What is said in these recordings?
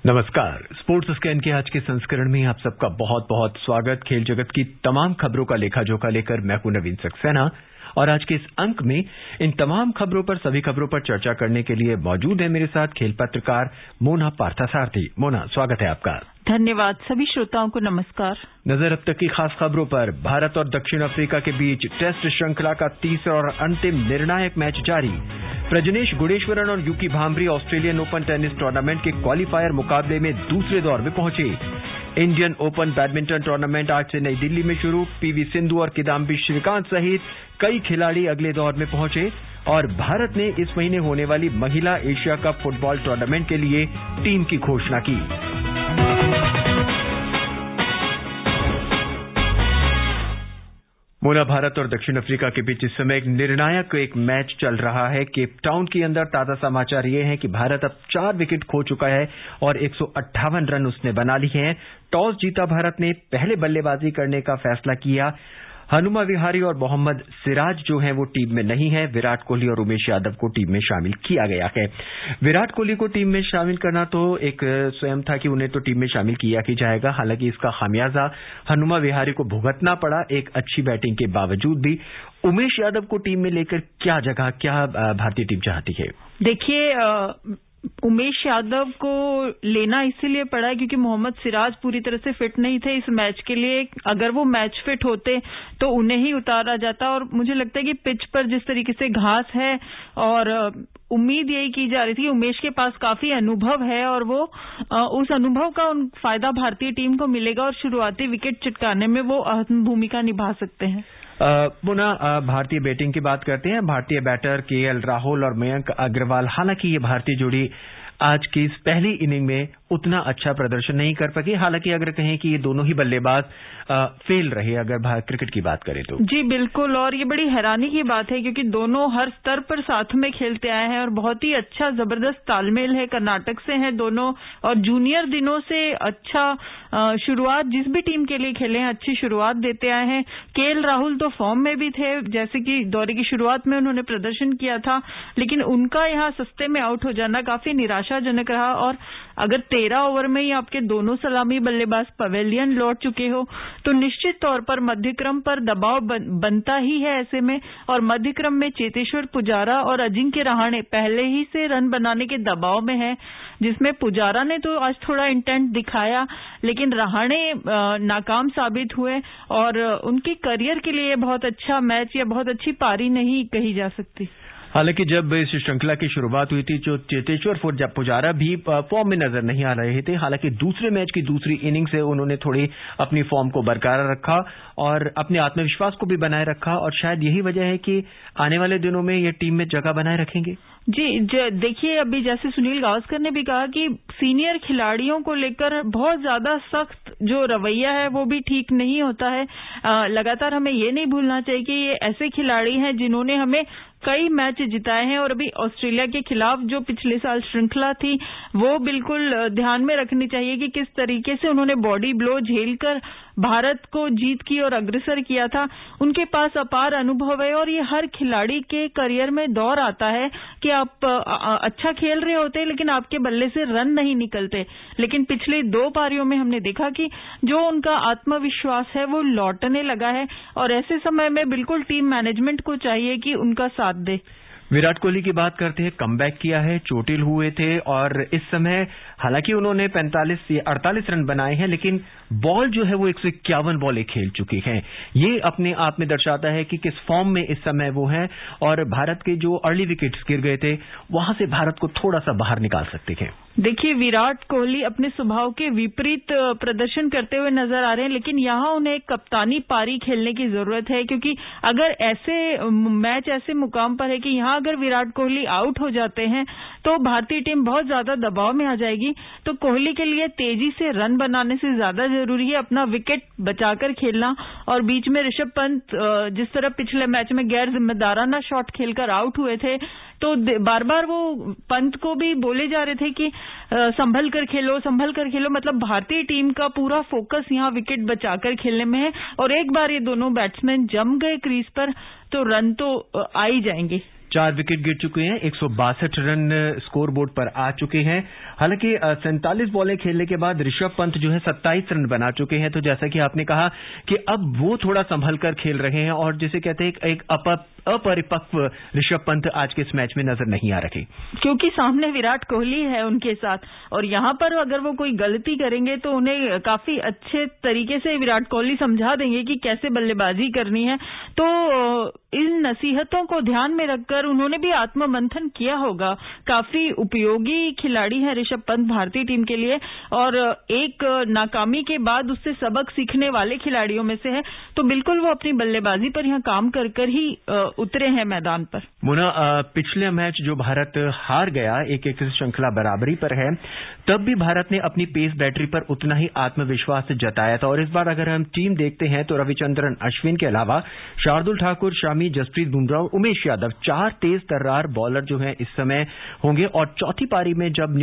नमस्कार। Sports scan के आज के संस्करण में आप सबका बहुत बहुत स्वागत। खेल जगत की तमाम खबरों का लेखा जोखा लेकर मैं हूं नवीन सक्सेना और आज के इस अंक में इन तमाम खबरों पर सभी खबरों पर चर्चा करने के लिए मौजूद है मेरे साथ खेल पत्रकार मोना पार्थसारथी। मोना, स्वागत है आपका। धन्यवाद। सभी श्रोताओं को नमस्कार। नजर अब तक की खास खबरों पर। भारत और दक्षिण अफ्रीका के बीच टेस्ट श्रृंखला का तीसरा और अंतिम निर्णायक मैच जारी। प्रजनेश गुणेश्वरन और यूकी भांभरी ऑस्ट्रेलियन ओपन टेनिस टूर्नामेंट के क्वालिफायर मुकाबले में दूसरे दौर में पहुंचे। इंडियन ओपन बैडमिंटन टूर्नामेंट आज से नई दिल्ली में शुरू। पीवी सिंधु और किदाम्बी श्रीकांत सहित कई खिलाड़ी अगले दौर में पहुंचे और भारत ने इस महीने होने वाली महिला एशिया कप फुटबॉल टूर्नामेंट के लिए टीम की घोषणा की। मोना, भारत और दक्षिण अफ्रीका के बीच इस समय एक निर्णायक मैच चल रहा है केप टाउन के अंदर। ताजा समाचार ये हैं कि भारत अब 4 विकेट खो चुका है और 158 रन उसने बना लिए हैं। टॉस जीता भारत ने पहले बल्लेबाजी करने का फैसला किया। हनुमा विहारी और मोहम्मद सिराज जो हैं वो टीम में नहीं है। विराट कोहली और उमेश यादव को टीम में शामिल किया गया है। विराट कोहली को टीम में शामिल करना तो एक स्वयं था कि उन्हें तो टीम में शामिल किया ही जाएगा। हालांकि इसका खामियाजा हनुमा विहारी को भुगतना पड़ा एक अच्छी बैटिंग के बावजूद भी। उमेश यादव को टीम में लेकर क्या भारतीय टीम चाहती है? देखिए, उमेश यादव को लेना इसीलिए पड़ा क्योंकि मोहम्मद सिराज पूरी तरह से फिट नहीं थे इस मैच के लिए। अगर वो मैच फिट होते तो उन्हें ही उतारा जाता और मुझे लगता है कि पिच पर जिस तरीके से घास है और उम्मीद यही की जा रही थी, उमेश के पास काफी अनुभव है और वो उस अनुभव का फायदा भारतीय टीम को मिलेगा और शुरुआती विकेट चटकाने में वो अहम भूमिका निभा सकते हैं। पुनः भारतीय बैटिंग की बात करते हैं। भारतीय बैटर केएल राहुल और मयंक अग्रवाल, हालांकि ये भारतीय जोड़ी आज की इस पहली इनिंग में उतना अच्छा प्रदर्शन नहीं कर पाई। हालांकि अगर कहें कि ये दोनों ही बल्लेबाज फेल रहे अगर क्रिकेट की बात करें तो। जी बिल्कुल, और ये बड़ी हैरानी की बात है क्योंकि दोनों हर स्तर पर साथ में खेलते आए हैं और बहुत ही अच्छा जबरदस्त तालमेल है। कर्नाटक से हैं दोनों और जूनियर दिनों से अच्छा शुरुआत जिस भी टीम के लिए खेले हैं अच्छी शुरुआत देते आए हैं। केएल राहुल तो फॉर्म में भी थे, जैसे कि दौरे की शुरुआत में उन्होंने प्रदर्शन किया था, लेकिन उनका यहाँ सस्ते में आउट हो जाना काफी निराशाजनक रहा। और अगर 13 ओवर में ही आपके दोनों सलामी बल्लेबाज पवेलियन लौट चुके हो तो निश्चित तौर पर मध्यक्रम पर दबाव बनता ही है ऐसे में। और मध्यक्रम में चेतेश्वर पुजारा और अजिंक्य रहाणे पहले ही से रन बनाने के दबाव में है, जिसमें पुजारा ने तो आज थोड़ा इंटेंट दिखाया लेकिन रहाणे नाकाम साबित हुए और उनके करियर के लिए बहुत अच्छा मैच या बहुत अच्छी पारी नहीं कही जा सकती। हालांकि जब इस श्रृंखला की शुरुआत हुई थी जो चेतेश्वर पुजारा भी फॉर्म में नजर नहीं आ रहे थे। हालांकि दूसरे मैच की दूसरी इनिंग से उन्होंने थोड़ी अपनी फॉर्म को बरकरार रखा और अपने आत्मविश्वास को भी बनाए रखा और शायद यही वजह है कि आने वाले दिनों में ये टीम में जगह बनाए रखेंगे। जी देखिए, अभी जैसे सुनील गावस्कर ने भी कहा कि सीनियर खिलाड़ियों को लेकर बहुत ज्यादा सख्त जो रवैया है वो भी ठीक नहीं होता है। लगातार हमें ये नहीं भूलना चाहिए कि ये ऐसे खिलाड़ी हैं जिन्होंने हमें कई मैच जिताए हैं और अभी ऑस्ट्रेलिया के खिलाफ जो पिछले साल श्रृंखला थी वो बिल्कुल ध्यान में रखनी चाहिए कि किस तरीके से उन्होंने बॉडी ब्लो झेलकर भारत को जीत की और अग्रसर किया था। उनके पास अपार अनुभव है और ये हर खिलाड़ी के करियर में दौर आता है कि आप अच्छा खेल रहे होते हैं लेकिन आपके बल्ले से रन नहीं निकलते। लेकिन पिछली 2 पारियों में हमने देखा कि जो उनका आत्मविश्वास है वो लौटने लगा है और ऐसे समय में बिल्कुल टीम मैनेजमेंट को चाहिए कि उनका साथ दे। विराट कोहली की बात करते हैं। कमबैक किया है, चोटिल हुए थे और इस समय हालांकि उन्होंने 45 या 48 रन बनाए हैं लेकिन बॉल जो है वो 151 बॉलें खेल चुकी हैं। ये अपने आप में दर्शाता है कि किस फॉर्म में इस समय वो हैं और भारत के जो अर्ली विकेट्स गिर गए थे वहां से भारत को थोड़ा सा बाहर निकाल सकते हैं। देखिए, विराट कोहली अपने स्वभाव के विपरीत प्रदर्शन करते हुए नजर आ रहे हैं लेकिन यहाँ उन्हें एक कप्तानी पारी खेलने की जरूरत है क्योंकि अगर ऐसे मैच ऐसे मुकाम पर है कि यहाँ अगर विराट कोहली आउट हो जाते हैं तो भारतीय टीम बहुत ज्यादा दबाव में आ जाएगी। तो कोहली के लिए तेजी से रन बनाने से ज्यादा जरूरी है अपना विकेट बचाकर खेलना। और बीच में ऋषभ पंत जिस तरह पिछले मैच में गैर जिम्मेदाराना शॉट खेलकर आउट हुए थे तो बार बार वो पंत को भी बोले जा रहे थे कि संभल कर खेलो। मतलब भारतीय टीम का पूरा फोकस यहाँ विकेट बचाकर खेलने में है और एक बार ये दोनों बैट्समैन जम गए क्रीज पर तो रन तो आ ही जाएंगे। 4 विकेट गिर चुके हैं, 162 रन स्कोर बोर्ड पर आ चुके हैं। हालांकि 47 बॉलें खेलने के बाद ऋषभ पंत जो है 27 रन बना चुके हैं। तो जैसा कि आपने कहा कि अब वो थोड़ा संभल कर खेल रहे हैं और जिसे कहते हैं एक अपरिपक्व ऋषभ पंत आज के इस मैच में नजर नहीं आ रहे, क्योंकि सामने विराट कोहली है उनके साथ, और यहां पर अगर वो कोई गलती करेंगे तो उन्हें काफी अच्छे तरीके से विराट कोहली समझा देंगे कि कैसे बल्लेबाजी करनी है। तो इन नसीहतों को ध्यान में रखकर उन्होंने भी आत्ममंथन किया होगा। काफी उपयोगी खिलाड़ी है ऋषभ पंत भारतीय टीम के लिए, और एक नाकामी के बाद उससे सबक सीखने वाले खिलाड़ियों में से है। तो बिल्कुल वो अपनी बल्लेबाजी पर यहां काम कर कर ही उतरे हैं मैदान पर। मुना, पिछले मैच जो भारत हार गया, 1-1 से श्रृंखला बराबरी पर है, तब भी भारत ने अपनी पेस बैटरी पर उतना ही आत्मविश्वास जताया था। और इस बार अगर हम टीम देखते हैं तो रविचंद्रन अश्विन के अलावा शार्दुल ठाकुर, शामी, जसप्रीत बुमराह, उमेश यादव, 4 तेज तर्रार बॉलर जो हैं इस समय होंगे। और चौथी पारी में जब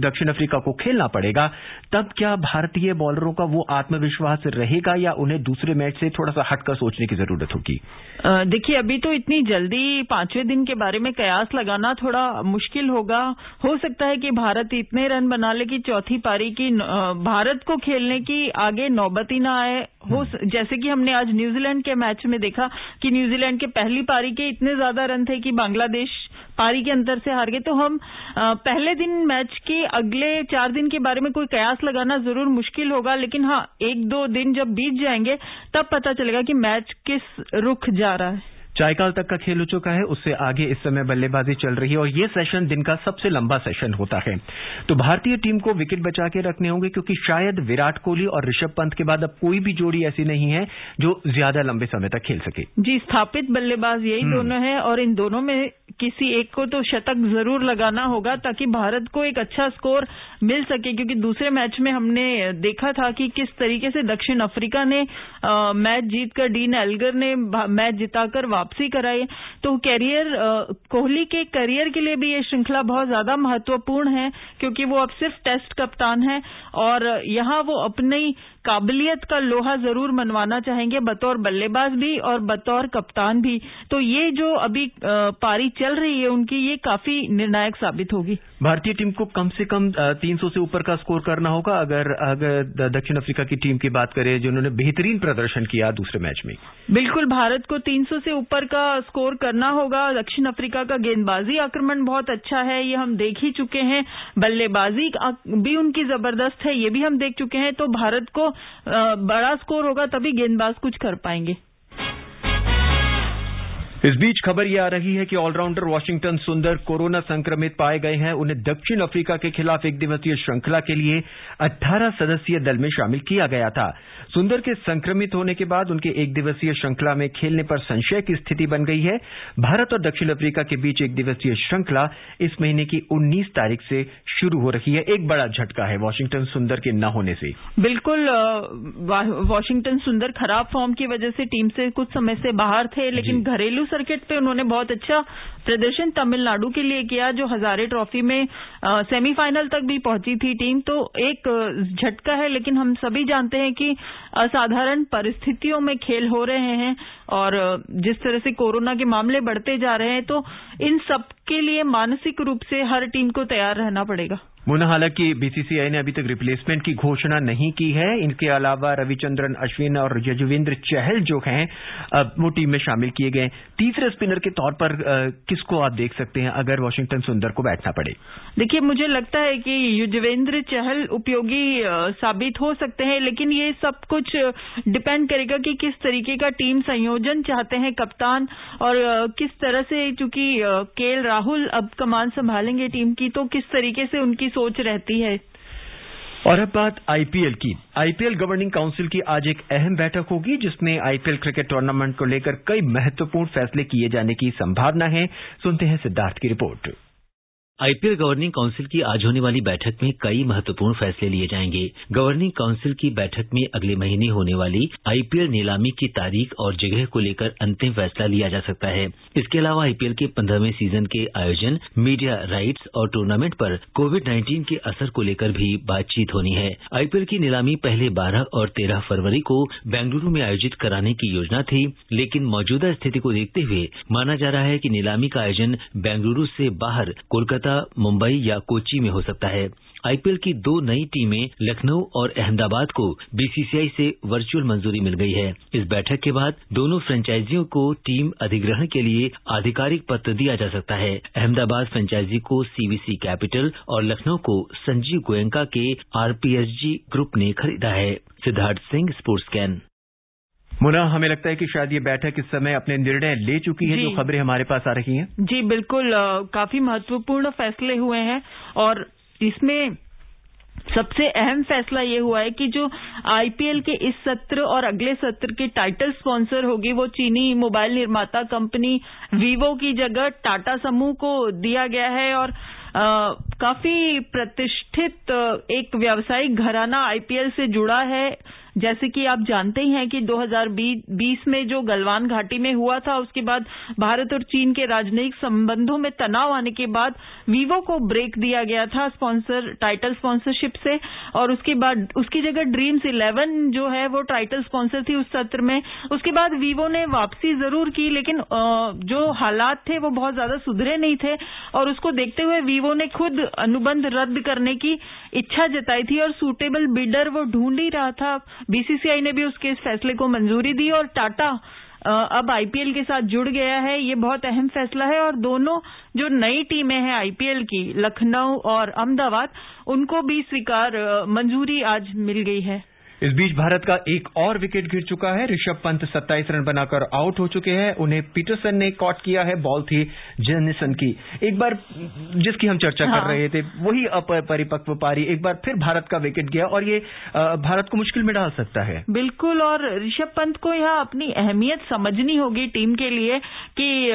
दक्षिण अफ्रीका को खेलना पड़ेगा, तब क्या भारतीय बॉलरों का वो आत्मविश्वास रहेगा या उन्हें दूसरे मैच से थोड़ा सा हटकर सोचने की जरूरत होगी? देखिए, अभी तो इतनी जल्दी 5वें दिन के बारे में कयास लगाना थोड़ा मुश्किल होगा। हो सकता है कि भारत इतने रन बना ले कि चौथी पारी की भारत को खेलने की आगे नौबत ही ना आए। जैसे कि हमने आज न्यूजीलैंड के मैच में देखा कि न्यूजीलैंड के पहली पारी के इतने ज्यादा रन थे कि बांग्लादेश पारी के अंतर से हार गए। तो हम पहले दिन मैच के अगले 4 दिन के बारे में कोई कयास लगाना जरूर मुश्किल होगा, लेकिन हाँ, 1-2 दिन जब बीत जाएंगे तब पता चलेगा कि मैच किस रुख जा रहा है। चायकाल तक का खेल हो चुका है, उससे आगे इस समय बल्लेबाजी चल रही है और ये सेशन दिन का सबसे लंबा सेशन होता है। तो भारतीय टीम को विकेट बचा के रखने होंगे, क्योंकि शायद विराट कोहली और ऋषभ पंत के बाद अब कोई भी जोड़ी ऐसी नहीं है जो ज्यादा लंबे समय तक खेल सके। जी, स्थापित बल्लेबाज यही दोनों हैं और इन दोनों में किसी एक को तो शतक जरूर लगाना होगा ताकि भारत को एक अच्छा स्कोर मिल सके। क्योंकि दूसरे मैच में हमने देखा था कि किस तरीके से दक्षिण अफ्रीका ने मैच जीतकर, डीन एल्गर ने मैच जिताकर वापसी कराई। तो कोहली के करियर के लिए भी ये श्रृंखला बहुत ज्यादा महत्वपूर्ण है, क्योंकि वो अब सिर्फ टेस्ट कप्तान है और यहां वो अपनी काबिलियत का लोहा जरूर मनवाना चाहेंगे, बतौर बल्लेबाज भी और बतौर कप्तान भी। तो ये जो अभी पारी चल रही है उनकी, ये काफी निर्णायक साबित होगी। भारतीय टीम को कम से कम 300 से ऊपर का स्कोर करना होगा अगर दक्षिण अफ्रीका की टीम की बात करें, जिन्होंने बेहतरीन प्रदर्शन किया दूसरे मैच में। बिल्कुल, भारत को 300 से ऊपर का स्कोर करना होगा। दक्षिण अफ्रीका का गेंदबाजी आक्रमण बहुत अच्छा है, ये हम देख ही चुके हैं। बल्लेबाजी भी उनकी जबरदस्त है, ये भी हम देख चुके हैं। तो भारत को बड़ा स्कोर होगा तभी गेंदबाज कुछ कर पाएंगे। इस बीच खबर यह आ रही है कि ऑलराउंडर वाशिंगटन सुंदर कोरोना संक्रमित पाए गए हैं। उन्हें दक्षिण अफ्रीका के खिलाफ 1 दिवसीय श्रृंखला के लिए 18 सदस्यीय दल में शामिल किया गया था। सुंदर के संक्रमित होने के बाद उनके 1 दिवसीय श्रृंखला में खेलने पर संशय की स्थिति बन गई है। भारत और दक्षिण अफ्रीका के बीच 1 दिवसीय श्रृंखला इस महीने की 19 तारीख से शुरू हो रही है। एक बड़ा झटका है वाशिंगटन सुंदर के न होने से। बिल्कुल, वाशिंगटन सुंदर खराब फॉर्म की वजह से टीम से कुछ समय से बाहर थे, लेकिन घरेलू सर्किट पे उन्होंने बहुत अच्छा प्रदर्शन तमिलनाडु के लिए किया, जो हजारे ट्रॉफी में सेमीफाइनल तक भी पहुंची थी टीम। तो एक झटका है, लेकिन हम सभी जानते हैं कि असाधारण परिस्थितियों में खेल हो रहे हैं और जिस तरह से कोरोना के मामले बढ़ते जा रहे हैं, तो इन सब के लिए मानसिक रूप से हर टीम को तैयार रहना पड़ेगा। मुना, हालांकि बीसीसीआई ने अभी तक रिप्लेसमेंट की घोषणा नहीं की है। इनके अलावा रविचंद्रन अश्विन और यजुवेंद्र चहल जो हैं वो टीम में शामिल किए गए। तीसरे स्पिनर के तौर पर किसको आप देख सकते हैं अगर वाशिंगटन सुंदर को बैठना पड़े? देखिए, मुझे लगता है कि युजवेंद्र चहल उपयोगी साबित हो सकते हैं, लेकिन ये सब कुछ डिपेंड करेगा कि किस तरीके का टीम संयोजन चाहते हैं कप्तान, और किस तरह से, चूंकि केएल राहुल अब कमान संभालेंगे टीम की, तो किस तरीके से उनकी सोच रहती है। और अब बात आईपीएल की। आईपीएल गवर्निंग काउंसिल की आज एक अहम बैठक होगी, जिसमें आईपीएल क्रिकेट टूर्नामेंट को लेकर कई महत्वपूर्ण फैसले किए जाने की संभावना है। सुनते हैं सिद्धार्थ की रिपोर्ट। आईपीएल गवर्निंग काउंसिल की आज होने वाली बैठक में कई महत्वपूर्ण फैसले लिए जाएंगे। गवर्निंग काउंसिल की बैठक में अगले महीने होने वाली आईपीएल नीलामी की तारीख और जगह को लेकर अंतिम फैसला लिया जा सकता है। इसके अलावा आईपीएल के 15वें सीजन के आयोजन, मीडिया राइट्स और टूर्नामेंट पर कोविड-19 के असर को लेकर भी बातचीत होनी है। आईपीएल की नीलामी पहले 12 और 13 फरवरी को बेंगलुरु में आयोजित कराने की योजना थी, लेकिन मौजूदा स्थिति को देखते हुए माना जा रहा है कि नीलामी का आयोजन बेंगलुरु से बाहर कोलकाता, मुंबई या कोच्चि में हो सकता है। आईपीएल की 2 नई टीमें लखनऊ और अहमदाबाद को बीसीसीआई से वर्चुअल मंजूरी मिल गई है। इस बैठक के बाद दोनों फ्रेंचाइजियों को टीम अधिग्रहण के लिए आधिकारिक पत्र दिया जा सकता है। अहमदाबाद फ्रेंचाइजी को सीवीसी कैपिटल और लखनऊ को संजीव गोयनका के आरपीएसजी ग्रुप ने खरीदा है। Siddharth Singh, sports can. मुना, हमें लगता है कि शायद ये बैठक इस समय अपने निर्णय ले चुकी है, जो खबरें हमारे पास आ रही हैं। जी बिल्कुल, काफी महत्वपूर्ण फैसले हुए हैं और इसमें सबसे अहम फैसला ये हुआ है कि जो आईपीएल के इस सत्र और अगले सत्र के टाइटल स्पॉन्सर होगी वो चीनी मोबाइल निर्माता कंपनी वीवो की जगह टाटा समूह को दिया गया है और काफी प्रतिष्ठित एक व्यावसायिक घराना आईपीएल से जुड़ा है। जैसे कि आप जानते ही हैं कि 2020 में जो गलवान घाटी में हुआ था, उसके बाद भारत और चीन के राजनयिक संबंधों में तनाव आने के बाद वीवो को ब्रेक दिया गया था टाइटल स्पॉन्सरशिप से, और उसके बाद उसकी जगह ड्रीम्स 11 जो है वो टाइटल स्पॉन्सर थी उस सत्र में। उसके बाद वीवो ने वापसी जरूर की, लेकिन जो हालात थे वो बहुत ज्यादा सुधरे नहीं थे और उसको देखते हुए वीवो ने खुद अनुबंध रद्द करने की इच्छा जताई थी और सूटेबल बिडर वो ढूंढ ही रहा था। बीसीसीआई ने भी उसके इस फैसले को मंजूरी दी और टाटा अब आईपीएल के साथ जुड़ गया है। ये बहुत अहम फैसला है और दोनों जो नई टीमें हैं आईपीएल की, लखनऊ और अहमदाबाद, उनको भी मंजूरी आज मिल गई है। इस बीच भारत का एक और विकेट गिर चुका है। ऋषभ पंत 27 रन बनाकर आउट हो चुके हैं। उन्हें पीटरसन ने कॉट किया है। बॉल थी जेनिसन की। एक बार जिसकी हम चर्चा कर रहे थे, वही अपरिपक्व पारी, एक बार फिर भारत का विकेट गया और ये भारत को मुश्किल में डाल सकता है। बिल्कुल, और ऋषभ पंत को यहाँ अपनी अहमियत समझनी होगी टीम के लिए कि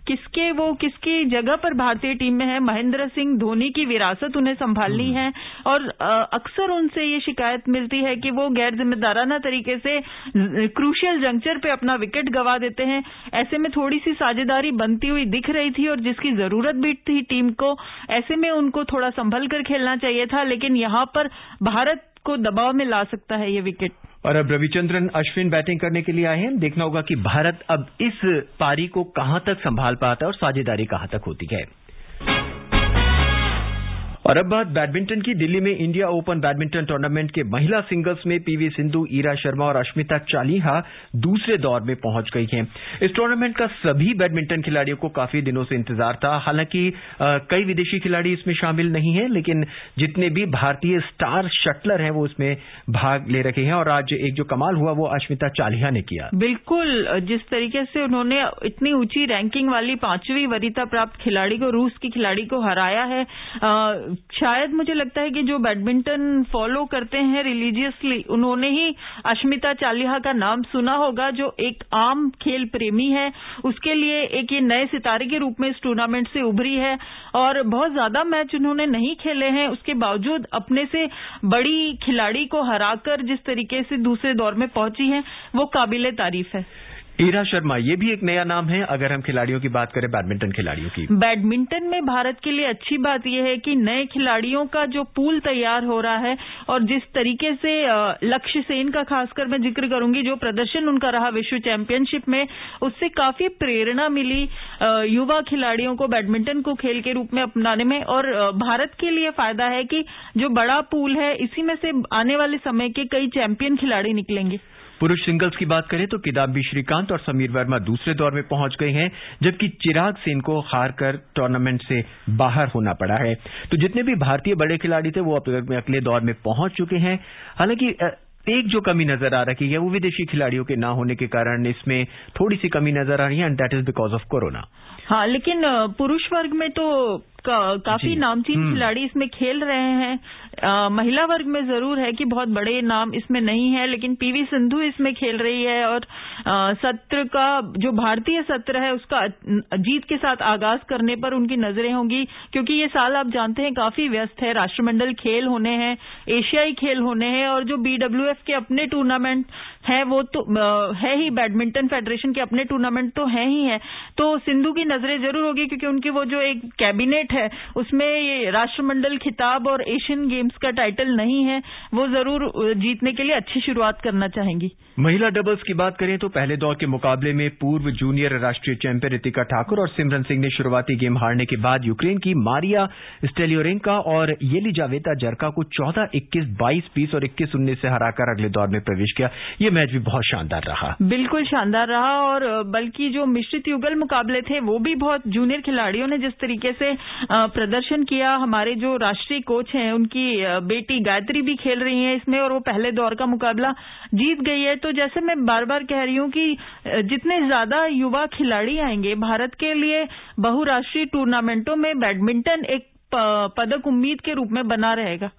किसकी जगह पर भारतीय टीम में है। महेंद्र सिंह धोनी की विरासत उन्हें संभालनी है और अक्सर उनसे ये शिकायत मिलती है कि वो गैर जिम्मेदाराना तरीके से क्रूशियल जंक्चर पे अपना विकेट गवा देते हैं। ऐसे में थोड़ी सी साझेदारी बनती हुई दिख रही थी और जिसकी जरूरत भी थी टीम को, ऐसे में उनको थोड़ा संभल कर खेलना चाहिए था, लेकिन यहां पर भारत को दबाव में ला सकता है ये विकेट। और अब रविचंद्रन अश्विन बैटिंग करने के लिए आए हैं। देखना होगा कि भारत अब इस पारी को कहां तक संभाल पाता है और साझेदारी कहां तक होती है। और अब बात बैडमिंटन की। दिल्ली में इंडिया ओपन बैडमिंटन टूर्नामेंट के महिला सिंगल्स में पीवी सिंधु, ईरा शर्मा और अश्मिता चालीहा दूसरे दौर में पहुंच गई हैं। इस टूर्नामेंट का सभी बैडमिंटन खिलाड़ियों को काफी दिनों से इंतजार था। हालांकि कई विदेशी खिलाड़ी इसमें शामिल नहीं हैं, लेकिन जितने भी भारतीय स्टार शटलर हैं वो इसमें भाग ले रहे हैं और आज एक जो कमाल हुआ वो अश्मिता चालीहा ने किया। बिल्कुल, जिस तरीके से उन्होंने इतनी ऊंची रैंकिंग वाली 5वीं वरीयता प्राप्त खिलाड़ी को, रूस की खिलाड़ी को हराया है। शायद मुझे लगता है कि जो बैडमिंटन फॉलो करते हैं रिलीजियसली, उन्होंने ही अश्मिता चालीहा का नाम सुना होगा, जो एक आम खेल प्रेमी है। उसके लिए एक ये नए सितारे के रूप में इस टूर्नामेंट से उभरी है और बहुत ज्यादा मैच उन्होंने नहीं खेले हैं, उसके बावजूद अपने से बड़ी खिलाड़ी को हराकर जिस तरीके से दूसरे दौर में पहुंची है वो काबिले तारीफ है। ईरा शर्मा, ये भी एक नया नाम है अगर हम खिलाड़ियों की बात करें, बैडमिंटन खिलाड़ियों की। बैडमिंटन में भारत के लिए अच्छी बात यह है कि नए खिलाड़ियों का जो पूल तैयार हो रहा है और जिस तरीके से लक्ष्य सेन का खासकर मैं जिक्र करूंगी, जो प्रदर्शन उनका रहा विश्व चैंपियनशिप में, उससे काफी प्रेरणा मिली युवा खिलाड़ियों को बैडमिंटन को खेल के रूप में अपनाने में। और भारत के लिए फायदा है कि जो बड़ा पूल है, इसी में से आने वाले समय के कई चैंपियन खिलाड़ी निकलेंगे। पुरुष सिंगल्स की बात करें तो किदाम्बी श्रीकांत और समीर वर्मा दूसरे दौर में पहुंच गए हैं, जबकि चिराग सेन को हारकर टूर्नामेंट से बाहर होना पड़ा है। तो जितने भी भारतीय बड़े खिलाड़ी थे वो अगले दौर में पहुंच चुके हैं। हालांकि एक जो कमी नजर आ रही है वो विदेशी खिलाड़ियों के ना होने के कारण इसमें थोड़ी सी कमी नजर आ रही है, and that is because of corona. हाँ, लेकिन पुरुष वर्ग में तो काफी नामचीन खिलाड़ी इसमें खेल रहे हैं। महिला वर्ग में जरूर है कि बहुत बड़े नाम इसमें नहीं है, लेकिन पीवी सिंधु इसमें खेल रही है और सत्र का जो भारतीय सत्र है उसका जीत के साथ आगाज करने पर उनकी नजरें होंगी, क्योंकि ये साल आप जानते हैं काफी व्यस्त है। राष्ट्रमंडल खेल होने हैं, एशियाई खेल होने हैं और जो BWF के अपने टूर्नामेंट है वो तो है ही, बैडमिंटन फेडरेशन के अपने टूर्नामेंट तो है ही है। तो सिंधु की नजरें जरूर होगी, क्योंकि उनकी वो जो एक कैबिनेट है उसमें ये राष्ट्रमंडल खिताब और एशियन गेम्स का टाइटल नहीं है, वो जरूर जीतने के लिए अच्छी शुरुआत करना चाहेंगी। महिला डबल्स की बात करें तो पहले दौर के मुकाबले में पूर्व जूनियर राष्ट्रीय चैंपियन रितिका ठाकुर और सिमरन सिंह ने शुरुआती गेम हारने के बाद यूक्रेन की मारिया स्टेलियोरेंका और येलिजावेता जर्का को 14-21, 22-20 और 21-19 से हराकर अगले दौर में प्रवेश किया। ये मैच भी बहुत शानदार रहा। बिल्कुल शानदार रहा, और बल्कि जो मिश्रित युगल मुकाबले थे वो भी बहुत, जूनियर खिलाड़ियों ने जिस तरीके से प्रदर्शन किया, हमारे जो राष्ट्रीय कोच हैं उनकी बेटी गायत्री भी खेल रही है इसमें और वो पहले दौर का मुकाबला जीत गई है। तो जैसे मैं बार बार कह रही हूं कि जितने ज्यादा युवा खिलाड़ी आएंगे, भारत के लिए बहुराष्ट्रीय टूर्नामेंटों में बैडमिंटन एक पदक उम्मीद के रूप में बना रहेगा।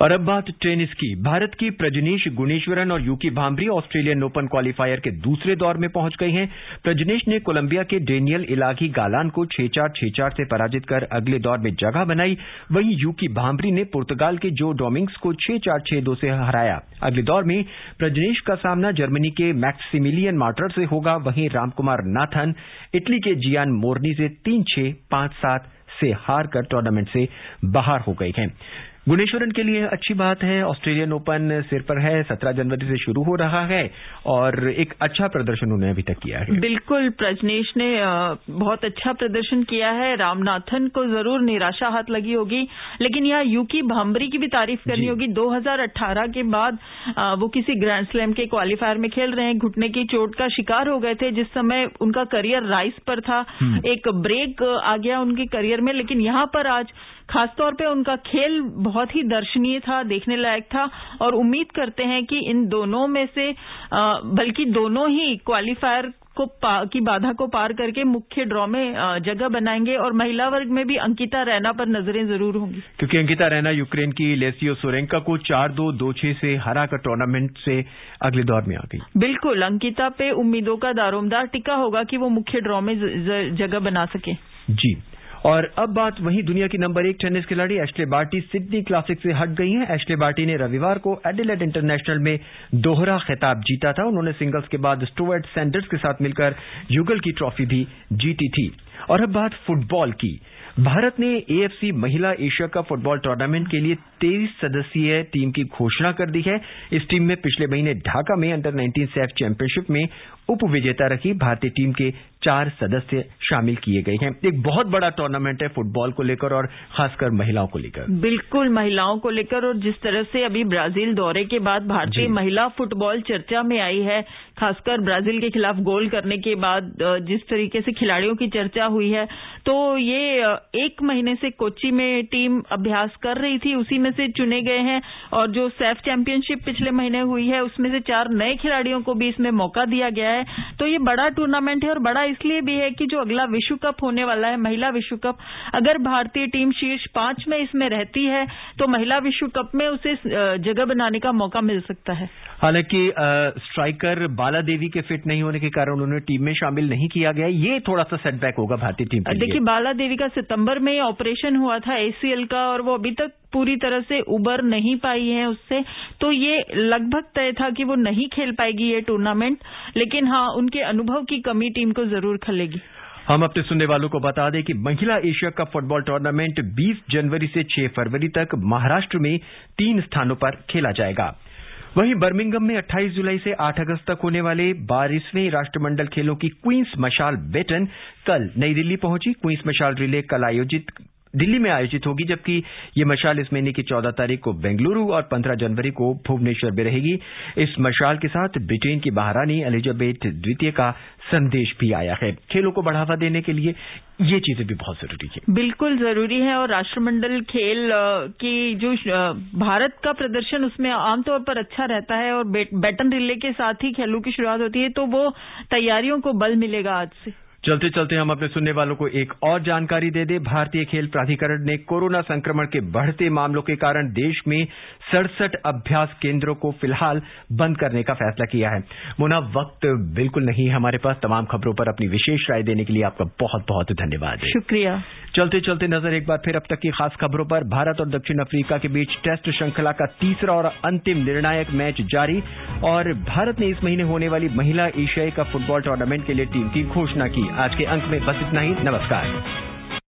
और अब बात टेनिस की। भारत की प्रजनेश गुणेश्वरन और यूकी भांभरी ऑस्ट्रेलियन ओपन क्वालिफायर के दूसरे दौर में पहुंच गई हैं। प्रजनेश ने कोलंबिया के डेनियल इलागी गालान को 6-4, 6-4 से पराजित कर अगले दौर में जगह बनाई। वहीं यूकी भांभरी ने पुर्तगाल के जो डोमिंग्स को 6-4, 6-2 से हराया। अगले दौर में प्रजनेश का सामना जर्मनी के मैक्सिमिलियन मार्टर से होगा। वहीं रामकुमार नाथन इटली के जियान मोरनी से 3-6, 5-7 से हारकर टूर्नामेंट से बाहर हो गई हैं। गुणेश्वरन के लिए अच्छी बात है, ऑस्ट्रेलियन ओपन सिर पर है, 17 जनवरी से शुरू हो रहा है और एक अच्छा प्रदर्शन उन्होंने अभी तक किया है। बिल्कुल, प्रजनेश ने बहुत अच्छा प्रदर्शन किया है। रामनाथन को जरूर निराशा हाथ लगी होगी, लेकिन यहाँ यूकी भांभरी की भी तारीफ करनी होगी। 2018 के बाद वो किसी ग्रैंड स्लैम के क्वालिफायर में खेल रहे हैं, घुटने की चोट का शिकार हो गए थे जिस समय उनका करियर राइज पर था, एक ब्रेक आ गया उनके करियर में, लेकिन यहाँ पर आज खासतौर पे उनका खेल बहुत ही दर्शनीय था, देखने लायक था और उम्मीद करते हैं कि इन दोनों में से बल्कि दोनों ही क्वालिफायर की बाधा को पार करके मुख्य ड्रॉ में जगह बनाएंगे। और महिला वर्ग में भी अंकिता रैना पर नजरें जरूर होंगी, क्योंकि अंकिता रैना यूक्रेन की लेसियो सोरेंका को 4-2, 2-6 से हराकर टूर्नामेंट से अगले दौर में आ गई। बिल्कुल, अंकिता पे उम्मीदों का दारोमदार टिका होगा कि वो मुख्य ड्रॉ में जगह बना सके। जी, और अब बात वहीं दुनिया की नंबर 1 टेनिस खिलाड़ी एश्ले बार्टी सिडनी क्लासिक से हट गई हैं। एश्ले बार्टी ने रविवार को एडिलेड इंटरनेशनल में दोहरा खिताब जीता था। उन्होंने सिंगल्स के बाद स्टुअर्ट सैंडर्स के साथ मिलकर युगल की ट्रॉफी भी जीती थी। और अब बात फुटबॉल की। भारत ने AFC महिला एशिया कप फुटबॉल टूर्नामेंट के लिए 23 सदस्यीय टीम की घोषणा कर दी है। इस टीम में पिछले महीने ढाका में अंडर 19 सैफ चैंपियनशिप में उप विजेता रही भारतीय टीम के 4 सदस्य शामिल किए गए हैं। एक बहुत बड़ा टूर्नामेंट है फुटबॉल को लेकर और खासकर महिलाओं को लेकर। बिल्कुल, महिलाओं को लेकर, और जिस तरह से अभी ब्राजील दौरे के बाद भारतीय महिला फुटबॉल चर्चा में आई है, खासकर ब्राजील के खिलाफ गोल करने के बाद जिस तरीके से खिलाड़ियों की चर्चा हुई है, तो ये 1 महीने से कोच्चि में टीम अभ्यास कर रही थी, उसी में से चुने गए हैं। और जो सैफ चैंपियनशिप पिछले महीने हुई है उसमें से 4 नए खिलाड़ियों को भी इसमें मौका दिया गया है। तो ये बड़ा टूर्नामेंट है और बड़ा इसलिए भी है कि जो अगला विश्व कप होने वाला है, महिला विश्व कप, अगर भारतीय टीम शीर्ष 5 में इसमें रहती है तो महिला विश्व कप में उसे जगह बनाने का मौका मिल सकता है। हालांकि स्ट्राइकर बाला देवी के फिट नहीं होने के कारण उन्हें टीम में शामिल नहीं किया गया, ये थोड़ा सा सेटबैक होगा भारतीय टीम के लिए। देखिए, बाला देवी का सितंबर में ऑपरेशन हुआ था ACL का और वो अभी तक पूरी तरह से उबर नहीं पाई है उससे, तो ये लगभग तय था कि वो नहीं खेल पाएगी ये टूर्नामेंट, लेकिन हाँ, उनके अनुभव की कमी टीम को जरूर खलेगी। हम अपने सुनने वालों को बता दें कि महिला एशिया कप फुटबॉल टूर्नामेंट 20 जनवरी से 6 फरवरी तक महाराष्ट्र में 3 स्थानों पर खेला जाएगा। वहीं बर्मिंघम में 28 जुलाई से 8 अगस्त तक होने वाले 12वें राष्ट्रमंडल खेलों की क्वींस मशाल बेटन कल नई दिल्ली पहुंची। क्वींस मशाल रिले कल दिल्ली में आयोजित होगी, जबकि ये मशाल इस महीने की 14 तारीख को बेंगलुरु और 15 जनवरी को भुवनेश्वर में रहेगी। इस मशाल के साथ ब्रिटेन की महारानी एलिजाबेथ द्वितीय का संदेश भी आया है। खेलों को बढ़ावा देने के लिए ये चीजें भी बहुत जरूरी है। बिल्कुल जरूरी है, और राष्ट्रमंडल खेल की जो भारत का प्रदर्शन उसमें आमतौर पर अच्छा रहता है और बैटन रिले के साथ ही खेलों की शुरुआत होती है, तो वो तैयारियों को बल मिलेगा आज से। चलते चलते हम अपने सुनने वालों को एक और जानकारी दे दें। भारतीय खेल प्राधिकरण ने कोरोना संक्रमण के बढ़ते मामलों के कारण देश में 67 अभ्यास केंद्रों को फिलहाल बंद करने का फैसला किया है। मोना, वक्त बिल्कुल नहीं है हमारे पास। तमाम खबरों पर अपनी विशेष राय देने के लिए आपका बहुत बहुत धन्यवाद। शुक्रिया। चलते चलते नजर एक बार फिर अब तक की खास खबरों पर। भारत और दक्षिण अफ्रीका के बीच टेस्ट श्रृंखला का तीसरा और अंतिम निर्णायक मैच जारी, और भारत ने इस महीने होने वाली महिला एशियाई कप फुटबॉल टूर्नामेंट के लिए टीम की घोषणा की। आज के अंक में बस इतना ही। नमस्कार।